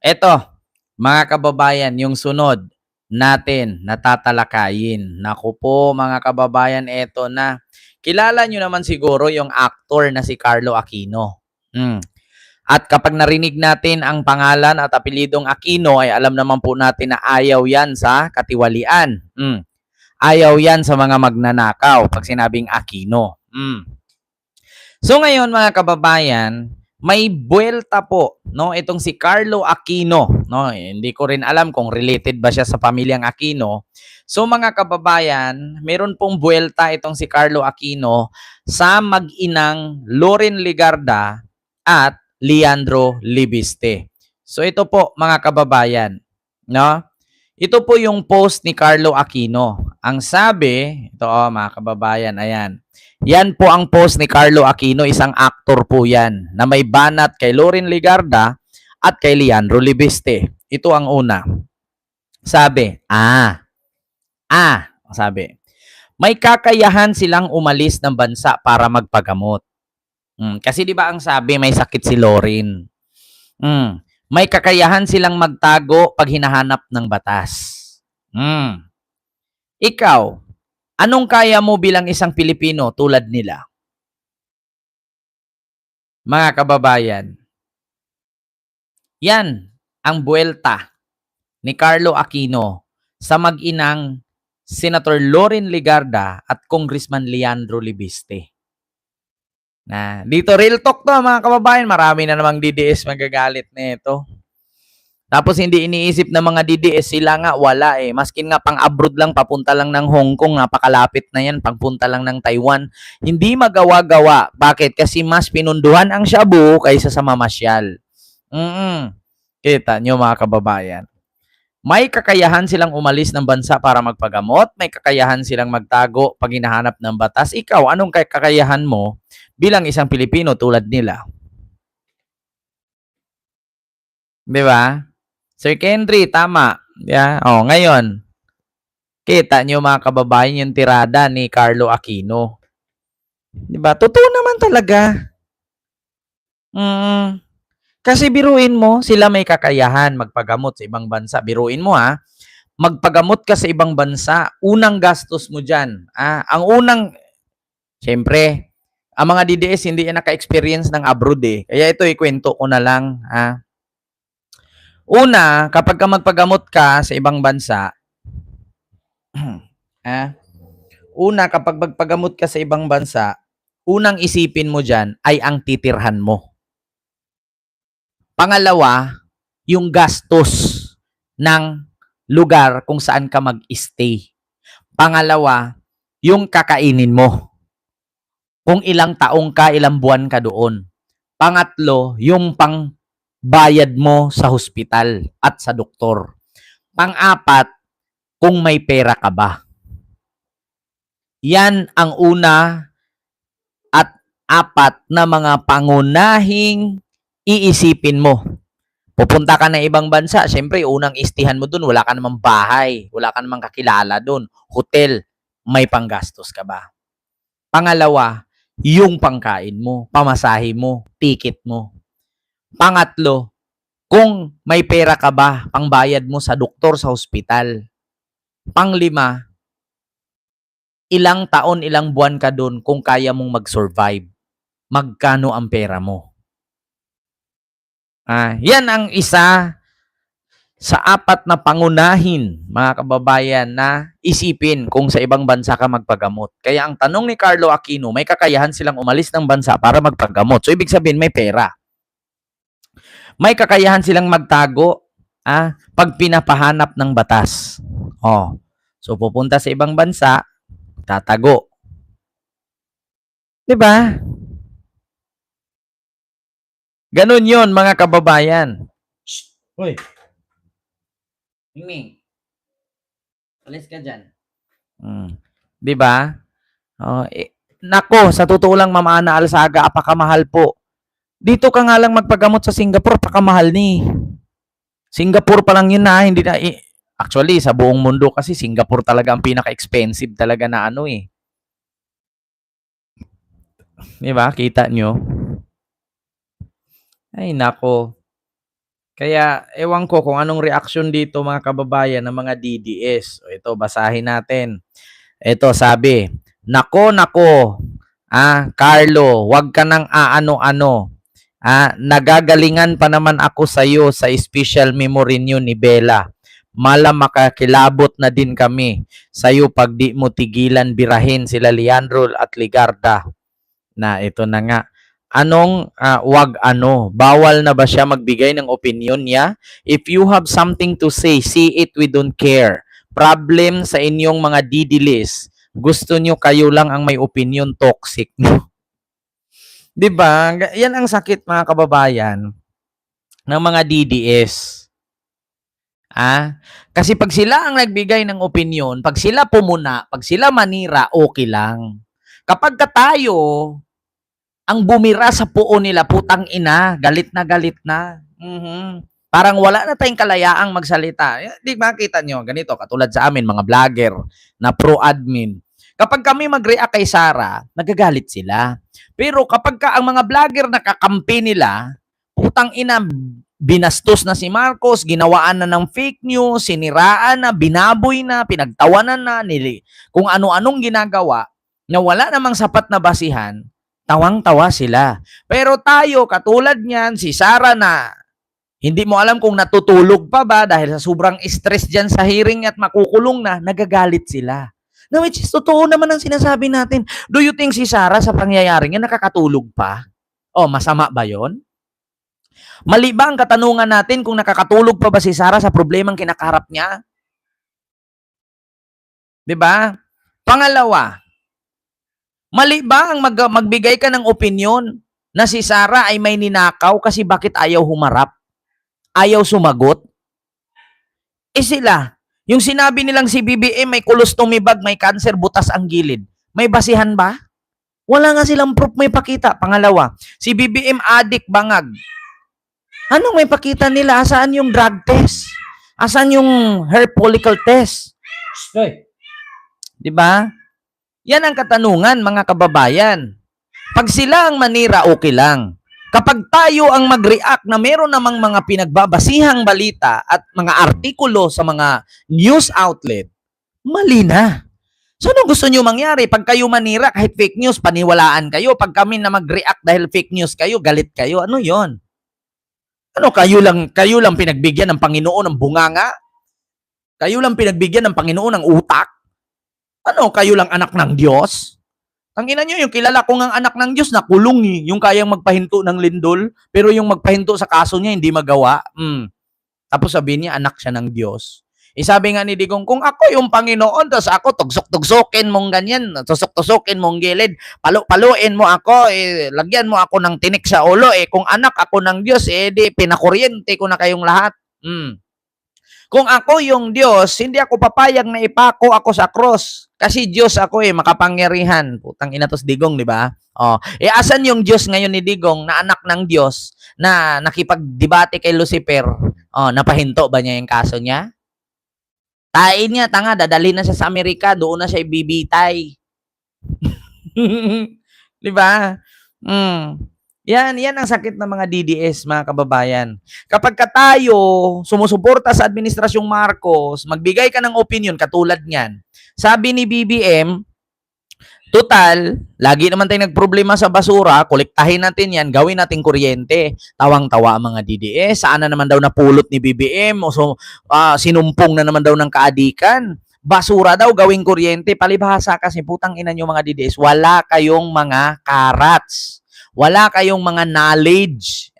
Eto, mga kababayan, yung sunod natin na tatalakayin. Naku po, mga kababayan, eto na. Kilala nyo naman siguro yung actor na si Carlo Aquino. Hmm. At kapag narinig natin ang pangalan at apelidong Aquino, ay alam naman po natin na ayaw yan sa katiwalian. Ayaw yan sa mga magnanakaw pag sinabing Aquino. So ngayon mga kababayan, may buwelta po, no, itong si Carlo Aquino, no. Hindi ko rin alam kung related ba siya sa pamilyang Aquino. So mga kababayan, meron pong buwelta itong si Carlo Aquino sa mag-inang Loren Legarda at Leandro Libiste. So ito po mga kababayan, no? Ito po yung post ni Carlo Aquino. Ang sabi, ito mga kababayan, ayan. Yan po ang post ni Carlo Aquino, isang actor po yan, na may banat kay Loren Legarda at kay Leandro Libiste. Ito ang una. Sabi, sabi, may kakayahan silang umalis ng bansa para magpagamot. Kasi di ba ang sabi, may sakit si Loren. May kakayahan silang magtago pag hinahanap ng batas. Ikaw, anong kaya mo bilang isang Pilipino tulad nila? Mga kababayan, yan ang buwelta ni Carlo Aquino sa mag-inang Senator Loren Legarda at Congressman Leandro Libiste. Dito real talk to mga kababayan, marami na namang DDS magagalit nito. Tapos hindi iniisip ng mga DDS, sila nga wala eh. Maskin nga pang abroad lang, papunta lang ng Hong Kong, napakalapit na yan, pagpunta lang ng Taiwan. Hindi magawa-gawa. Bakit? Kasi mas pinunduhan ang shabu kaysa sa mamasyal. Kita nyo mga kababayan. May kakayahan silang umalis ng bansa para magpagamot, may kakayahan silang magtago pag hinahanap ng batas. Ikaw, anong kakayahan mo bilang isang Pilipino tulad nila? Di ba? Sir Kendry, tama. Yeah. Ngayon, kita nyo mga kababayan yung tirada ni Carlo Aquino. Di ba? Totoo naman talaga. Kasi biruin mo, sila may kakayahan magpagamot sa ibang bansa. Biruin mo magpagamot ka sa ibang bansa, unang gastos mo dyan. Ang unang, syempre, ang mga DDS hindi yan naka-experience ng abroad eh. Kaya ito ikwento ko na lang. Una, kapag ka magpagamot ka sa ibang bansa, kapag magpagamot ka sa ibang bansa, unang isipin mo dyan ay ang titirhan mo. Pangalawa, yung gastos ng lugar kung saan ka mag-stay. Pangalawa, yung kakainin mo. Kung ilang taong ka, ilang buwan ka doon. Pangatlo, yung pangbayad mo sa hospital at sa doktor. Pang-apat, kung may pera ka ba. Yan ang una at apat na mga pangunahing iisipin mo. Pupunta ka ng ibang bansa, syempre unang istihan mo dun, wala ka namang bahay, wala ka namang kakilala dun, hotel, may panggastos ka ba? Pangalawa, yung pangkain mo, pamasahe mo, ticket mo. Pangatlo, kung may pera ka ba, pangbayad mo sa doktor sa hospital. Panglima, ilang taon, ilang buwan ka dun kung kaya mong mag-survive. Magkano ang pera mo? Yan ang isa sa apat na pangunahin, mga kababayan, na isipin kung sa ibang bansa ka magpagamot. Kaya ang tanong ni Carlo Aquino, may kakayahan silang umalis ng bansa para magpagamot. So, ibig sabihin, may pera. May kakayahan silang magtago pag pinapahanap ng batas. So, pupunta sa ibang bansa, tatago. Diba? Ganun yon mga kababayan. Hoy. Mingming. Alis ka dyan. Diba? Nako, sa totoo lang, Ma'am Ana Alsaga, apakamahal po. Dito ka nga lang magpagamot sa Singapore, apakamahal ni. Singapore pa lang yun hindi na, actually, sa buong mundo kasi Singapore talaga ang pinaka-expensive talaga na Diba? Kita nyo? Ay, nako. Kaya ewan ko kung anong reaksyon dito mga kababayan ng mga DDS. O ito, basahin natin. Ito sabi, "Nako, nako, Carlo, wag ka nang aano-ano. Nagagalingan pa naman ako sa iyo sa special memory niyo ni Bella. Mala makakilabot na din kami sa iyo pag di mo tigilan birahin sila Leandro at Ligarda." Na ito na nga. Anong wag ano? Bawal na ba siya magbigay ng opinion niya? If you have something to say, see it, we don't care. Problem sa inyong mga didilis. Gusto nyo kayo lang ang may opinion, toxic. 'Di ba? Yan ang sakit mga kababayan ng mga DDS. Kasi pag sila ang nagbigay ng opinion, pag sila pumuna, pag sila manira, okay lang. Kapag ka tayo ang bumira sa puo nila, putang ina, galit na galit na. Parang wala na tayong kalayaang magsalita. Di ba, kita nyo, ganito, katulad sa amin, mga vlogger na pro-admin. Kapag kami mag-react kay Sara, nagagalit sila. Pero kapag ang mga vlogger nakakampi nila, putang ina, binastos na si Marcos, ginawaan na ng fake news, siniraan na, binaboy na, pinagtawanan na, kung ano-anong ginagawa, na wala namang sapat na basihan, tawang-tawa sila. Pero tayo, katulad niyan, si Sara na hindi mo alam kung natutulog pa ba dahil sa sobrang stress dyan sa hearing at makukulong na, nagagalit sila. Na which is totoo naman ang sinasabi natin. Do you think si Sara sa pangyayaring yan nakakatulog pa? O, masama ba yon? Mali ba ang katanungan natin kung nakakatulog pa ba si Sara sa problemang kinakarap niya? 'Di ba? Pangalawa, mali ba ang magbigay ka ng opinion na si Sara ay may ninakaw kasi bakit ayaw humarap? Ayaw sumagot? Sila, yung sinabi nilang si BBM may colostomy bag, may cancer, butas ang gilid. May basihan ba? Wala nga silang proof may pakita. Pangalawa, si BBM addict bangag. Anong may pakita nila? Asaan yung drug test? Asaan yung hair follicle test? Di ba? Yan ang katanungan, mga kababayan. Pag sila ang manira, okay lang. Kapag tayo ang mag-react na meron namang mga pinagbabasihang balita at mga artikulo sa mga news outlet, mali na. So, ano gusto nyo mangyari? Pag kayo manira, kahit fake news, paniwalaan kayo. Pag kami na mag-react dahil fake news kayo, galit kayo. Ano yon? Ano, kayo lang pinagbigyan ng Panginoon ng bunganga? Kayo lang pinagbigyan ng Panginoon ng utak? Ano, kayo lang anak ng Diyos? Tangina nyo, yung kilala ko ngang anak ng Diyos, nakulong yung kayang magpahinto ng lindol, pero yung magpahinto sa kaso niya, hindi magawa. Tapos sabihin niya, anak siya ng Diyos. Sabi nga ni Digong, kung ako yung Panginoon, tapos ako, tugsok-tugsokin mong ganyan, tusok-tusokin mong gilid, paluin mo ako, lagyan mo ako ng tinik sa ulo, kung anak ako ng Diyos, di pinakuryente ko na kayong lahat. Kung ako yung Diyos, hindi ako papayag na ipako ako sa cross. Kasi Diyos ako makapangyarihan. Putang ina tos Digong, di ba? Asan yung Diyos ngayon ni Digong na anak ng Diyos na nakipagdebate kay Lucifer? Napahinto ba niya yung kaso niya? Tain niya, tanga, dadalhin na siya sa Amerika, doon na siya ibibitay. Di ba? Yan ang sakit ng mga DDS, mga kababayan. Kapag tayo sumusuporta sa Administrasyong Marcos, magbigay ka ng opinion katulad niyan. Sabi ni BBM, total, lagi naman tayong nagproblema sa basura, kolektahin natin yan, gawin natin kuryente. Tawang-tawa ang mga DDS. Saan na naman daw napulot ni BBM? Sinumpong na naman daw ng kaadikan. Basura daw, gawing kuryente. Palibhasa kasi, putang ina nyo mga DDS, wala kayong mga karats. Wala kayong mga knowledge.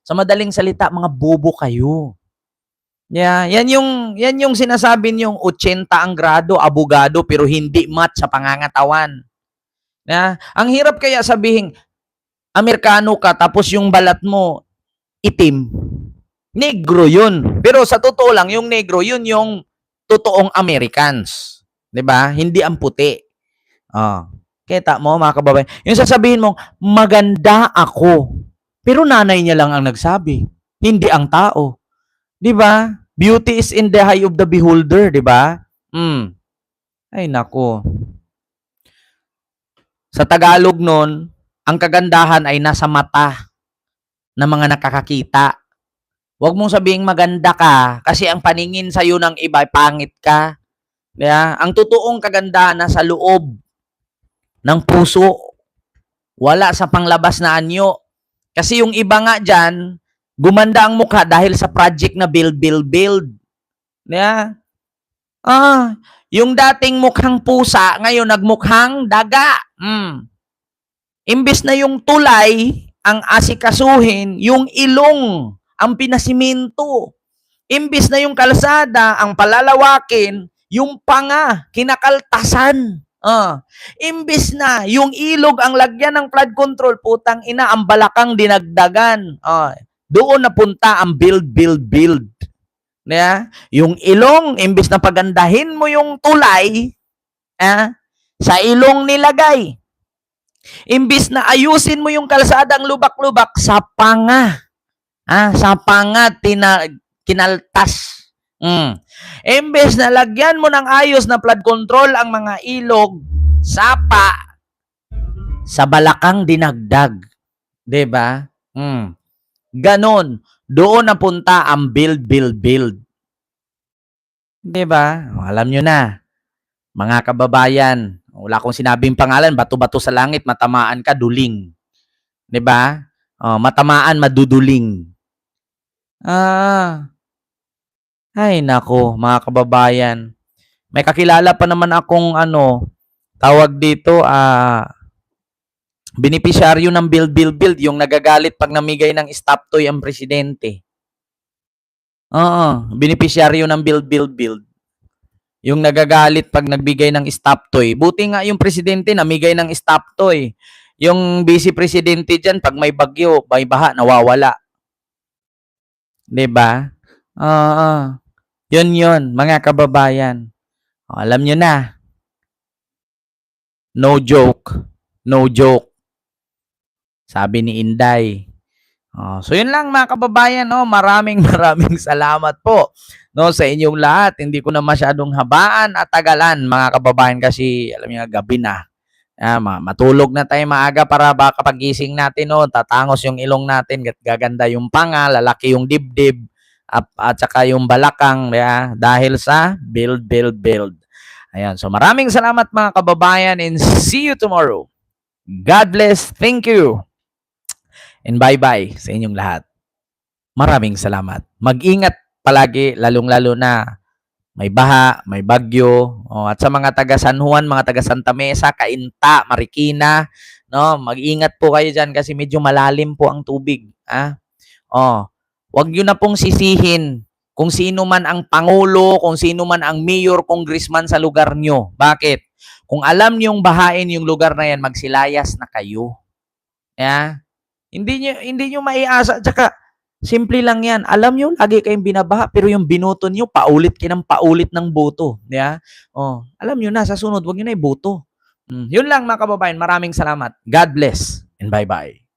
Sa madaling salita, mga bobo kayo. Yan yung sinasabi niyong 80 ang grado, abogado, pero hindi match sa pangangatawan. Ang hirap kaya sabihin, Amerikano ka, tapos yung balat mo, itim. Negro yun. Pero sa totoo lang, yung negro, yun yung totoong Americans. 'Di ba? Hindi ang puti. Kita mo, mga kababayan. Yung sasabihin mong, maganda ako. Pero nanay niya lang ang nagsabi. Hindi ang tao. 'Di ba? Beauty is in the eye of the beholder, 'di ba? Ay nako. Sa Tagalog nun, ang kagandahan ay nasa mata ng mga nakakakita. Huwag mong sabihing maganda ka kasi ang paningin sa'yo ng iba, pangit ka. Yeah? Ang totoong kagandahan nasa loob ng puso, wala sa panglabas na anyo. Kasi yung iba nga dyan, gumanda ang mukha dahil sa project na build. Yeah? Yung dating mukhang pusa, ngayon nagmukhang daga. Imbes na yung tulay ang asikasuhin, yung ilong ang pinasiminto. Imbes na yung kalsada ang palalawakin, yung panga, kinakaltasan. Imbes na yung ilog ang lagyan ng flood control, putang ina, ang balakang dinagdagan. Doon napunta ang build. Yeah? Yung ilong, imbes na pagandahin mo yung tulay, sa ilong nilagay. Imbis na ayusin mo yung kalsadang lubak-lubak, sa panga. Sa panga, kinaltas. Imbes na lagyan mo ng ayos na flood control ang mga ilog, sapa, sa balakang dinagdag. Diba? Ganon. Doon napunta ang build. Diba? Alam nyo na, mga kababayan, wala akong sinabing pangalan, bato-bato sa langit, matamaan ka, duling. 'Di ba? Matamaan, maduduling. Ay nako, mga kababayan. May kakilala pa naman akong tawag dito, benepisyaryo ng build, yung nagagalit pag namigay ng stop toy ang presidente. Benepisyaryo ng build. Yung nagagalit pag nagbigay ng stop toy. Buti nga yung presidente namigay ng stop toy. Yung vice presidente dyan, pag may bagyo, may baha, nawawala. 'Di ba? Yun, mga kababayan. Alam nyo na. No joke. Sabi ni Inday. So yun lang mga kababayan, maraming salamat po sa inyong lahat. Hindi ko na masyadong habaan at tagalan mga kababayan kasi alam niyo gabi na. Matulog na tayo maaga para baka pagising natin tatangos yung ilong natin, gaganda yung panga, lalaki yung dibdib at saka yung balakang dahil sa build. Ayan, so maraming salamat mga kababayan and see you tomorrow. God bless. Thank you. And bye-bye sa inyong lahat. Maraming salamat. Mag-ingat palagi, lalong-lalo na may baha, may bagyo. At sa mga taga San Juan, mga taga Santa Mesa, Cainta, Marikina, mag-ingat po kayo dyan kasi medyo malalim po ang tubig. Huwag nyo na pong sisihin kung sino man ang pangulo, kung sino man ang mayor, congressman sa lugar nyo. Bakit? Kung alam nyong bahain yung lugar na yan, magsilayas na kayo. Hindi nyo maiasa. Tsaka, simple lang yan. Alam nyo, lagi kayong binabaha, pero yung binoto nyo, paulit ng boto. Alam nyo na, sa sunod, huwag nyo na iboto. Yun lang mga kababayan. Maraming salamat. God bless and bye-bye.